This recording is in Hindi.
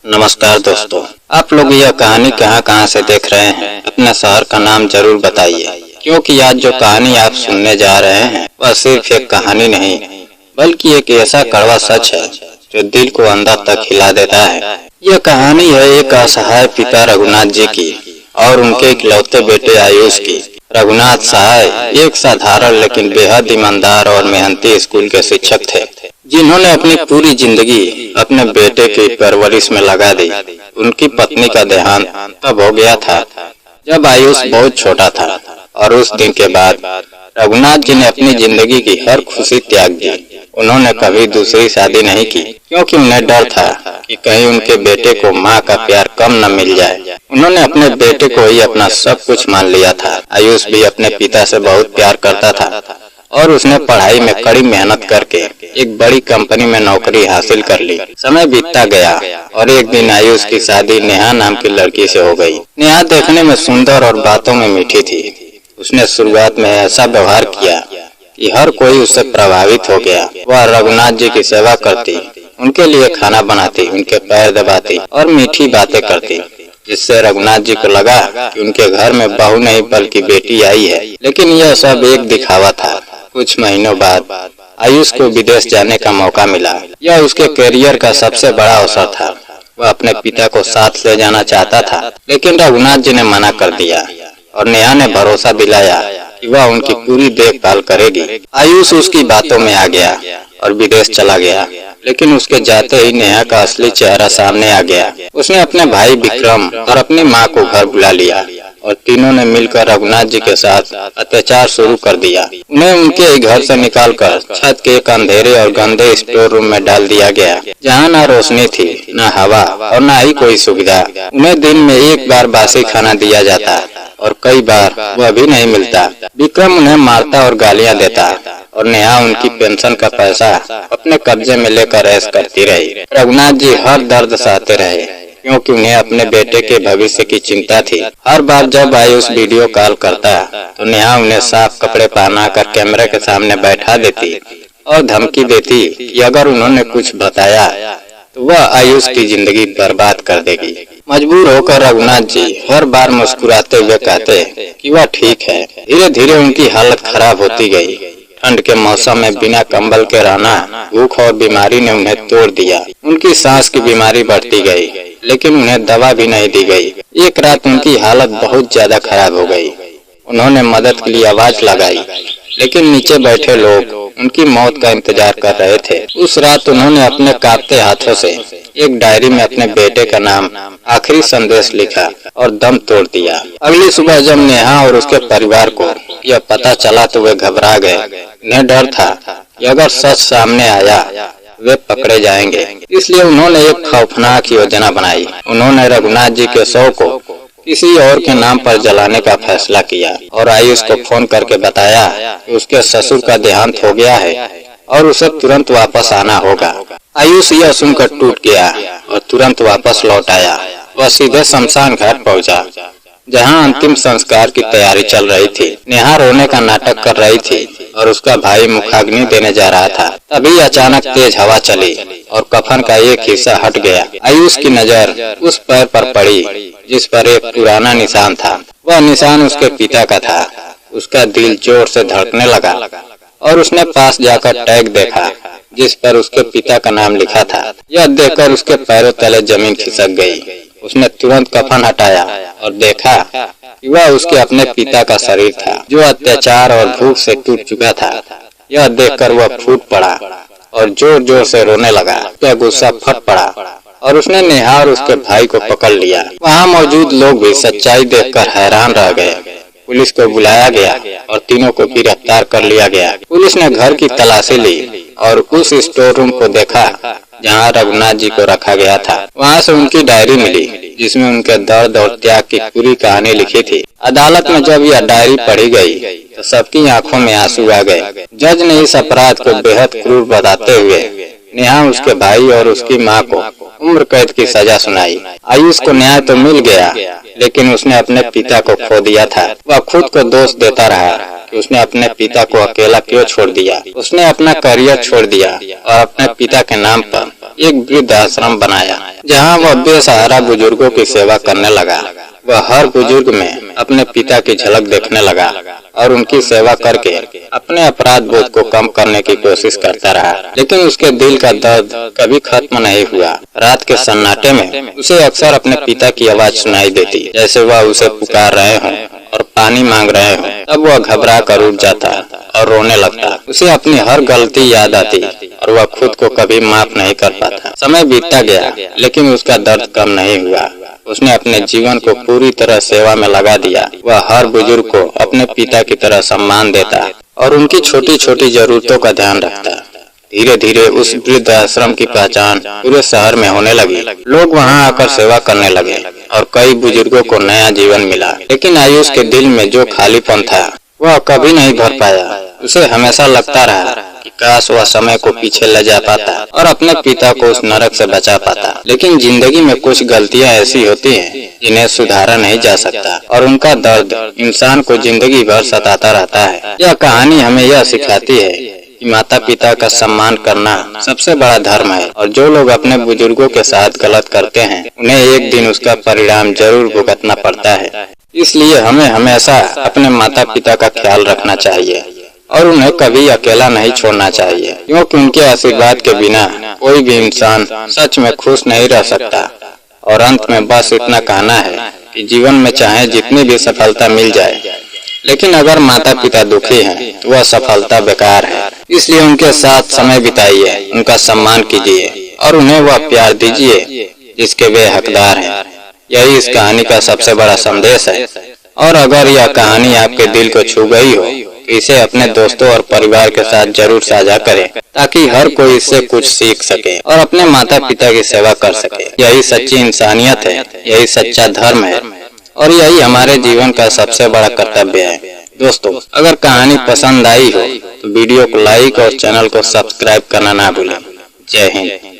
नमस्कार दोस्तों, आप लोग यह कहानी कहां से देख रहे हैं? अपने शहर का नाम जरूर बताइए, क्योंकि आज जो कहानी आप सुनने जा रहे हैं वह सिर्फ एक कहानी नहीं, बल्कि एक ऐसा कड़वा सच है जो दिल को अंदर तक हिला देता है। यह कहानी है एक असहाय पिता रघुनाथ जी की और उनके इकलौते बेटे आयुष की। रघुनाथ सहाय एक साधारण लेकिन बेहद ईमानदार और मेहनती स्कूल के शिक्षक थे, जिन्होंने अपनी पूरी जिंदगी अपने बेटे की परवरिश में लगा दी। उनकी पत्नी का देहांत तब हो गया था जब आयुष बहुत छोटा था, और उस दिन के बाद रघुनाथ जी ने अपनी जिंदगी की हर खुशी त्याग दी। उन्होंने कभी दूसरी शादी नहीं की, क्योंकि उन्हें डर था कि कहीं उनके बेटे को माँ का प्यार कम न मिल जाए। उन्होंने अपने बेटे को ही अपना सब कुछ मान लिया था। आयुष भी अपने पिता से बहुत प्यार करता था और उसने पढ़ाई में कड़ी मेहनत करके एक बड़ी कंपनी में नौकरी हासिल कर ली। समय बीतता गया और एक दिन आयुष की शादी नेहा नाम की लड़की से हो गई। नेहा देखने में सुंदर और बातों में मीठी थी। उसने शुरुआत में ऐसा व्यवहार किया कि हर कोई उससे प्रभावित हो गया। वह रघुनाथ जी की सेवा करती, उनके लिए खाना बनाती, उनके पैर दबाती और मीठी बातें करती, जिससे रघुनाथ जी को लगा कि उनके घर में बहू नहीं बल्कि बेटी आई है। लेकिन यह सब एक दिखावा था। कुछ महीनों बाद आयुष को विदेश जाने का मौका मिला। यह उसके करियर का सबसे बड़ा अवसर था। वह अपने पिता को साथ ले जाना चाहता था, लेकिन रघुनाथ जी ने मना कर दिया और नेहा ने भरोसा दिलाया कि वह उनकी पूरी देखभाल करेगी। आयुष उसकी बातों में आ गया और विदेश चला गया, लेकिन उसके जाते ही नेहा का असली चेहरा सामने आ गया। उसने अपने भाई विक्रम और अपनी माँ को घर बुला लिया और तीनों ने मिलकर रघुनाथ जी के साथ अत्याचार शुरू कर दिया। उन्हें उनके घर से निकालकर छत के एक अंधेरे और गंदे स्टोर रूम में डाल दिया गया, जहाँ न रोशनी थी, न हवा और न ही कोई सुविधा। उन्हें दिन में एक बार बासी खाना दिया जाता और कई बार वह भी नहीं मिलता। विक्रम उन्हें मारता और गालियां देता और नेहा उनकी पेंशन का पैसा अपने कब्जे में लेकर ऐश करती रही। रघुनाथ जी हर दर्द सहते रहे, क्योंकि उन्हें अपने बेटे के भविष्य की चिंता थी। हर बार जब आयुष वीडियो कॉल करता तो नेहा उन्हें साफ कपड़े पहनाकर कैमरे के सामने बैठा देती और धमकी देती कि अगर उन्होंने कुछ बताया तो वह आयुष की जिंदगी बर्बाद कर देगी। मजबूर होकर रघुनाथ जी हर बार मुस्कुराते हुए कहते कि वह ठीक है। धीरे धीरे उनकी हालत खराब होती गई। ठंड के मौसम में बिना कंबल के रहना, भूख और बीमारी ने उन्हें तोड़ दिया। उनकी सांस की बीमारी बढ़ती गई, लेकिन उन्हें दवा भी नहीं दी गई। एक रात उनकी हालत बहुत ज्यादा खराब हो गई। उन्होंने मदद के लिए आवाज लगाई, लेकिन नीचे बैठे लोग उनकी मौत का इंतजार कर रहे थे। उस रात उन्होंने अपने कांपते हाथों से एक डायरी में अपने बेटे का नाम, आखिरी संदेश लिखा और दम तोड़ दिया। अगली सुबह जब नेहा और उसके परिवार को यह पता चला तो वे घबरा गए। उन्हें डर था कि अगर सच सामने आया वे पकड़े जाएंगे। इसलिए उन्होंने एक खौफनाक योजना बनाई। उन्होंने रघुनाथ जी के शव को किसी और के नाम पर जलाने का फैसला किया और आयुष को फोन करके बताया कि उसके ससुर का देहांत हो गया है और उसे तुरंत वापस आना होगा। आयुष यह सुनकर टूट गया और तुरंत वापस लौट आया। वह सीधे शमशान घाट पहुंचा, जहां अंतिम संस्कार की तैयारी चल रही थी। नेहा रोने का नाटक कर रही थी और उसका भाई मुखाग्नि देने जा रहा था। तभी अचानक तेज हवा चली और कफन का एक हिस्सा हट गया। आयुष की नजर उस पैर पर पड़ी जिस पर एक पुराना निशान था। वह निशान उसके पिता का था। उसका दिल जोर से धड़कने लगा और उसने पास जाकर टैग देखा जिस पर उसके पिता का नाम लिखा था। यह देखकर उसके पैरों तले जमीन खिसक गई। उसने तुरंत कफन हटाया और देखा कि वह उसके अपने पिता का शरीर था, जो अत्याचार और भूख से टूट चुका था। यह देखकर वह फूट पड़ा और जोर जोर से रोने लगा। उसका गुस्सा फट पड़ा और उसने नेहा और उसके भाई को पकड़ लिया। वहाँ मौजूद लोग भी सच्चाई देखकर हैरान रह गए। पुलिस को बुलाया गया और तीनों को गिरफ्तार कर लिया गया। पुलिस ने घर की तलाशी ली और उस स्टोर रूम को देखा जहां रघुनाथ जी को रखा गया था। वहां से उनकी डायरी मिली, जिसमें उनके दर्द और त्याग की पूरी कहानी लिखी थी। अदालत में जब यह डायरी पढ़ी गई तो सबकी आंखों में आंसू आ गए। जज ने इस अपराध को बेहद क्रूर बताते हुए नेहा, उसके भाई और उसकी माँ को उम्र कैद की सजा सुनाई। आयुष को न्याय तो मिल गया, लेकिन उसने अपने पिता को खो दिया था। वह खुद को दोष देता रहा कि उसने अपने पिता को अकेला क्यों छोड़ दिया। उसने अपना करियर छोड़ दिया और अपने पिता के नाम पर एक वृद्ध आश्रम बनाया, जहां वह बेसहारा बुजुर्गों की सेवा करने लगा। वह हर बुजुर्ग में अपने पिता की झलक देखने लगा और उनकी सेवा करके अपने अपराध बोध को कम करने की कोशिश करता रहा। लेकिन उसके दिल का दर्द कभी खत्म नहीं हुआ। रात के सन्नाटे में उसे अक्सर अपने पिता की आवाज सुनाई देती, जैसे वह उसे पुकार रहे हों और पानी मांग रहे हों। तब वह घबरा कर उठ जाता और रोने लगता। उसे अपनी हर गलती याद आती और वह खुद को कभी माफ नहीं कर पाता। समय बीतता गया, लेकिन उसका दर्द कम नहीं हुआ। उसने अपने जीवन को पूरी तरह सेवा में लगा दिया। वह हर बुजुर्ग को अपने पिता की तरह सम्मान देता और उनकी छोटी छोटी जरूरतों का ध्यान रखता। धीरे धीरे उस वृद्ध आश्रम की पहचान पूरे शहर में होने लगी। लोग वहां आकर सेवा करने लगे और कई बुजुर्गों को नया जीवन मिला। लेकिन आयुष के दिल में जो खालीपन था वह कभी नहीं भर पाया। उसे हमेशा लगता रहा कि काश वह समय को पीछे ले जा पाता और अपने पिता को उस नरक से बचा पाता। लेकिन जिंदगी में कुछ गलतियां ऐसी होती हैं जिन्हें सुधारा नहीं जा सकता और उनका दर्द इंसान को जिंदगी भर सताता रहता है। यह कहानी हमें यह सिखाती है कि माता पिता का सम्मान करना सबसे बड़ा धर्म है और जो लोग अपने बुजुर्गों के साथ गलत करते हैं उन्हें एक दिन उसका परिणाम जरूर भुगतना पड़ता है। इसलिए हमें हमेशा अपने माता पिता का ख्याल रखना चाहिए और उन्हें कभी अकेला नहीं छोड़ना चाहिए, क्योंकि उनके आशीर्वाद के बिना कोई भी इंसान सच में खुश नहीं रह सकता। और अंत में बस इतना कहना है कि जीवन में चाहे जितनी भी सफलता मिल जाए, लेकिन अगर माता पिता दुखी हैं तो वह सफलता बेकार है। इसलिए उनके साथ समय बिताइए, उनका सम्मान कीजिए और उन्हें वह प्यार दीजिए जिसके वे हकदार हैं। यही इस कहानी का सबसे बड़ा संदेश है। और अगर यह कहानी आपके दिल को छू गई हो तो इसे अपने दोस्तों और परिवार के साथ जरूर साझा करें, ताकि हर कोई इससे कुछ सीख सके और अपने माता पिता की सेवा कर सके। यही सच्ची इंसानियत है, यही सच्चा धर्म है और यही हमारे जीवन का सबसे बड़ा कर्तव्य है। दोस्तों, अगर कहानी पसंद आई हो तो वीडियो को लाइक और चैनल को सब्सक्राइब करना ना भूलें। जय हिंद।